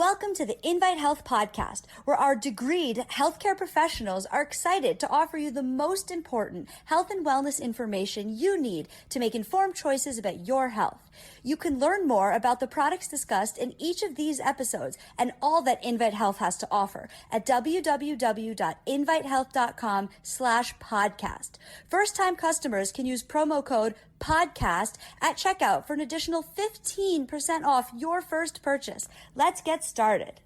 Welcome to the Invite Health podcast, where our degreed healthcare professionals are excited to offer you the most important health and wellness information you need to make informed choices about your health. You can learn more about the products discussed in each of these episodes and all that Invite Health has to offer at www.invitehealth.com/podcast. First-time customers can use promo code podcast at checkout for an additional 15% off your first purchase. Let's get started.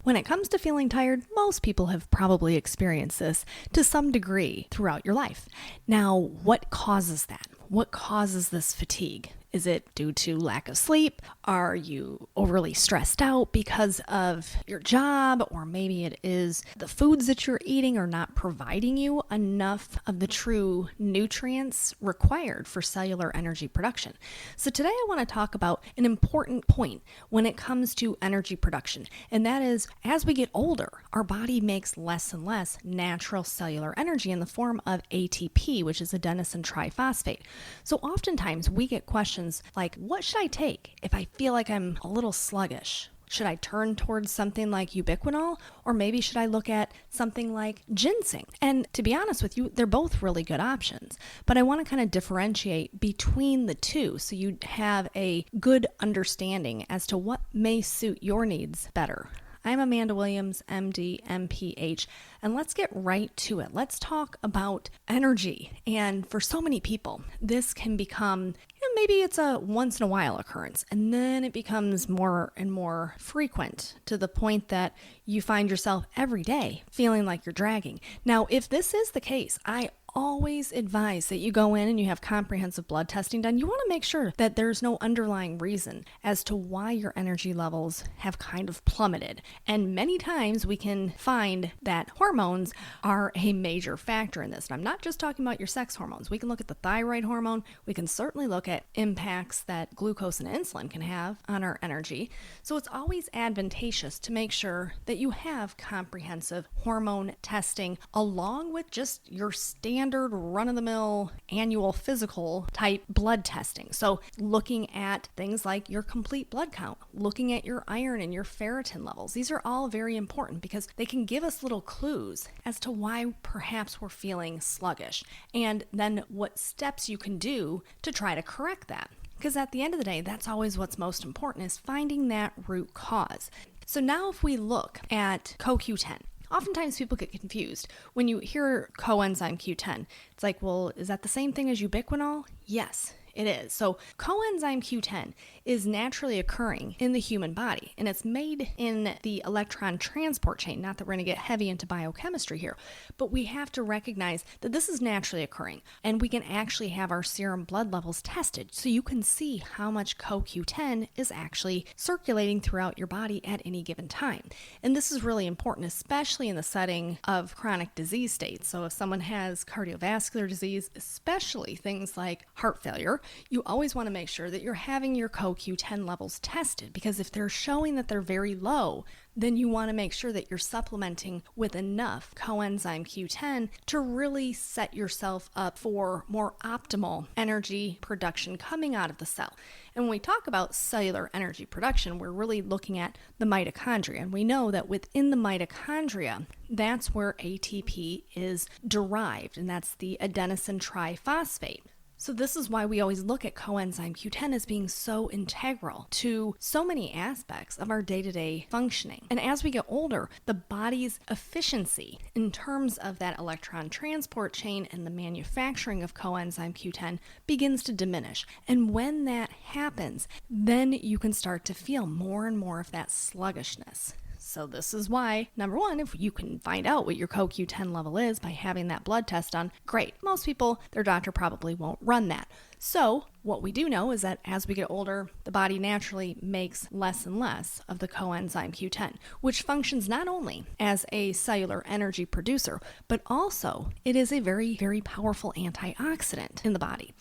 When it comes to feeling tired, most people have probably experienced this to some degree throughout your life. Now, what causes that? What causes this fatigue? Is it due to lack of sleep? Are you overly stressed out because of your job? Or maybe it is the foods that you're eating are not providing you enough of the true nutrients required for cellular energy production. So today I want to talk about an important point when it comes to energy production. And that is, as we get older, our body makes less and less natural cellular energy in the form of ATP, which is adenosine triphosphate. So oftentimes we get questions like, what should I take if I feel like I'm a little sluggish? Should I turn towards something like Ubiquinol, or maybe should I look at something like Ginseng? And to be honest with you, they're both really good options, but I want to kind of differentiate between the two so you have a good understanding as to what may suit your needs better. I'm Amanda Williams, MD, MPH, and let's get right to it. Let's talk about energy. And for so many people, this can become, maybe it's a once in a while occurrence, and then it becomes more and more frequent to the point that you find yourself every day feeling like you're dragging. Now, if this is the case, I always advise that you go in and you have comprehensive blood testing done. You want to make sure that there's no underlying reason as to why your energy levels have kind of plummeted. And many times we can find that hormones are a major factor in this. And I'm not just talking about your sex hormones. We can look at the thyroid hormone. We can certainly look at impacts that glucose and insulin can have on our energy. So it's always advantageous to make sure that you have comprehensive hormone testing along with just your standard run-of-the-mill annual physical type blood testing. So looking at things like your complete blood count, looking at your iron and your ferritin levels. These are all very important because they can give us little clues as to why perhaps we're feeling sluggish, and then what steps you can do to try to correct that. Because at the end of the day, that's always what's most important, is finding that root cause. So now if we look at CoQ10, oftentimes people get confused when you hear coenzyme Q10. It's like, well, is that the same thing as ubiquinol? Yes, it is. So coenzyme Q10 is naturally occurring in the human body, and it's made in the electron transport chain. Not that we're going to get heavy into biochemistry here, but we have to recognize that this is naturally occurring, and we can actually have our serum blood levels tested so you can see how much CoQ10 is actually circulating throughout your body at any given time. And this is really important, especially in the setting of chronic disease states. So if someone has cardiovascular disease, especially things like heart failure, you always want to make sure that you're having your CoQ10 levels tested, because if they're showing that they're very low, then you want to make sure that you're supplementing with enough coenzyme Q10 to really set yourself up for more optimal energy production coming out of the cell. And when we talk about cellular energy production, we're really looking at the mitochondria. And we know that within the mitochondria, that's where ATP is derived, and that's the adenosine triphosphate. So this is why we always look at coenzyme Q10 as being so integral to so many aspects of our day-to-day functioning. And as we get older, the body's efficiency in terms of that electron transport chain and the manufacturing of coenzyme Q10 begins to diminish. And when that happens, then you can start to feel more and more of that sluggishness. So this is why, number one, if you can find out what your CoQ10 level is by having that blood test done, great. Most people, their doctor probably won't run that. So what we do know is that as we get older, the body naturally makes less and less of the coenzyme Q10, which functions not only as a cellular energy producer, but also it is a very, very powerful antioxidant in the body.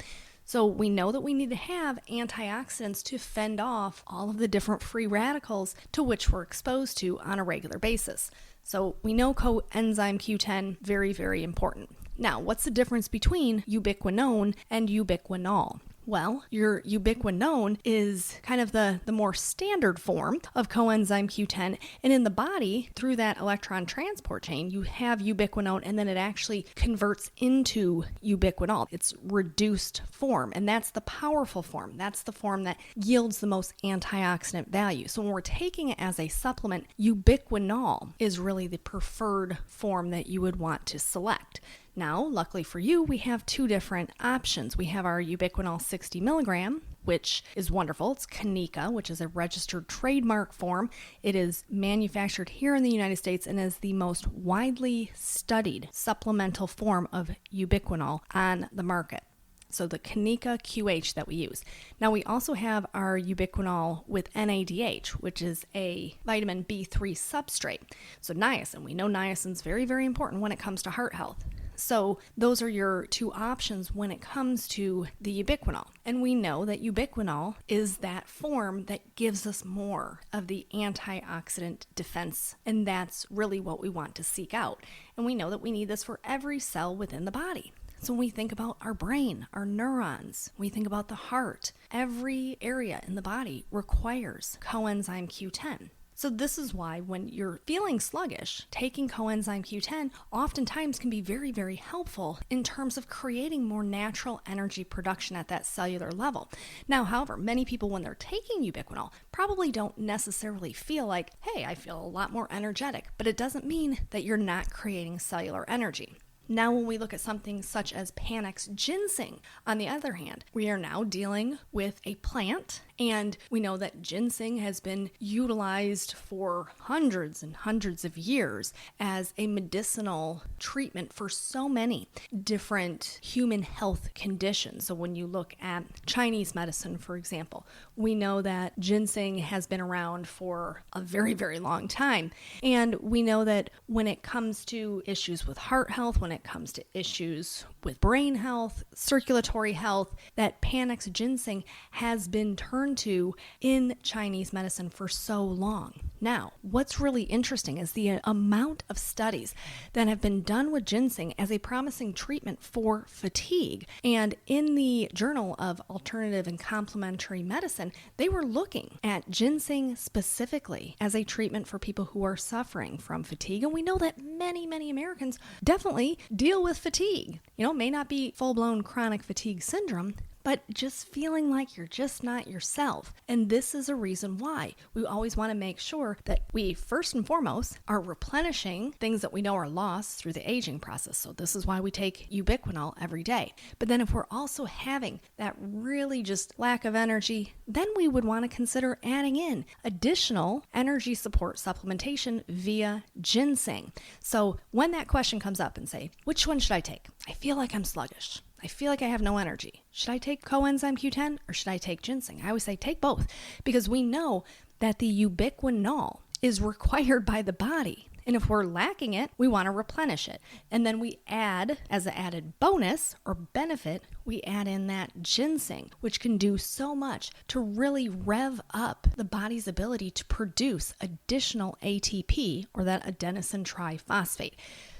So we know that we need to have antioxidants to fend off all of the different free radicals to which we're exposed to on a regular basis. So we know coenzyme Q10, very, very important. Now, what's the difference between ubiquinone and ubiquinol? Well, your ubiquinone is kind of the more standard form of coenzyme Q10. And in the body, through that electron transport chain, you have ubiquinone, and then it actually converts into ubiquinol. It's reduced form, and that's the powerful form. That's the form that yields the most antioxidant value. So when we're taking it as a supplement, ubiquinol is really the preferred form that you would want to select. Now, luckily for you, we have two different options. We have our ubiquinol 60 milligram, which is wonderful. It's Kanika, which is a registered trademark form. It is manufactured here in the United States and is the most widely studied supplemental form of ubiquinol on the market. So the Kanika QH that we use. Now we also have our ubiquinol with NADH, which is a vitamin B3 substrate. So niacin, we know niacin is very, very important when it comes to heart health. So those are your two options when it comes to the ubiquinol. And we know that ubiquinol is that form that gives us more of the antioxidant defense. And that's really what we want to seek out. And we know that we need this for every cell within the body. So when we think about our brain, our neurons, we think about the heart, every area in the body requires coenzyme Q10. So this is why when you're feeling sluggish, taking coenzyme Q10 oftentimes can be very, very helpful in terms of creating more natural energy production at that cellular level. Now, however, many people when they're taking ubiquinol probably don't necessarily feel like, hey, I feel a lot more energetic, but it doesn't mean that you're not creating cellular energy. Now, when we look at something such as Panax ginseng, on the other hand, we are now dealing with a plant, and we know that ginseng has been utilized for hundreds and hundreds of years as a medicinal treatment for so many different human health conditions. So when you look at Chinese medicine, for example, we know that ginseng has been around for a very, very long time. And we know that when it comes to issues with heart health, when it comes to issues with brain health, circulatory health, that Panax ginseng has been turned to in Chinese medicine for so long. Now, what's really interesting is the amount of studies that have been done with ginseng as a promising treatment for fatigue. And in the Journal of Alternative and Complementary Medicine, they were looking at ginseng specifically as a treatment for people who are suffering from fatigue. And we know that many, many Americans definitely deal with fatigue. You know, it may not be full-blown chronic fatigue syndrome, but just feeling like you're just not yourself. And this is a reason why we always want to make sure that we, first and foremost, are replenishing things that we know are lost through the aging process. So this is why we take ubiquinol every day. But then if we're also having that really just lack of energy, then we would want to consider adding in additional energy support supplementation via ginseng. So when that question comes up and say, which one should I take? I feel like I'm sluggish. I feel like I have no energy. Should I take coenzyme Q10 or should I take ginseng? I always say take both because we know that the ubiquinol is required by the body. And if we're lacking it, we want to replenish it. And then we add, as an added bonus or benefit, we add in that ginseng, which can do so much to really rev up the body's ability to produce additional ATP, or that adenosine triphosphate.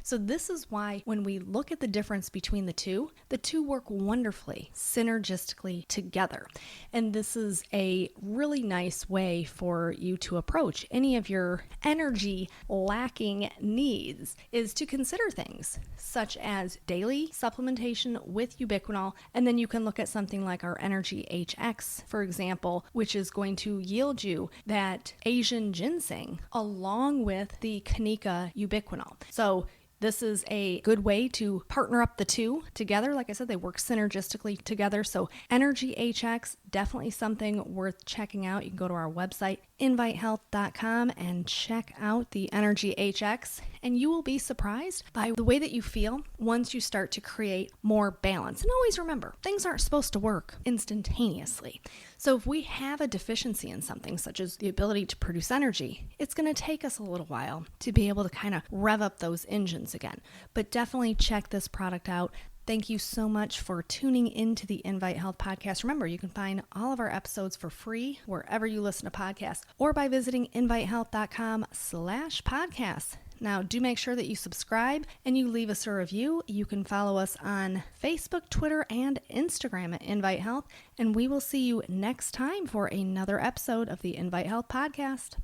So this is why when we look at the difference between the two work wonderfully, synergistically together. And this is a really nice way for you to approach any of your energy lacking needs, is to consider things such as daily supplementation with ubiquinol. And then you can look at something like our Energy HX, for example, which is going to yield you that Asian ginseng along with the Kanika ubiquinol. So this is a good way to partner up the two together. Like I said, they work synergistically together. So Energy HX, definitely something worth checking out. You can go to our website, invitehealth.com, and check out the Energy HX. And you will be surprised by the way that you feel once you start to create more balance. And always remember, things aren't supposed to work instantaneously. So if we have a deficiency in something, such as the ability to produce energy, it's going to take us a little while to be able to kind of rev up those engines again. But definitely check this product out. Thank you so much for tuning into the Invite Health podcast. Remember, you can find all of our episodes for free wherever you listen to podcasts or by visiting invitehealth.com/podcasts. Now, do make sure that you subscribe and you leave us a review. You can follow us on Facebook, Twitter, and Instagram at Invite Health, and we will see you next time for another episode of the Invite Health podcast.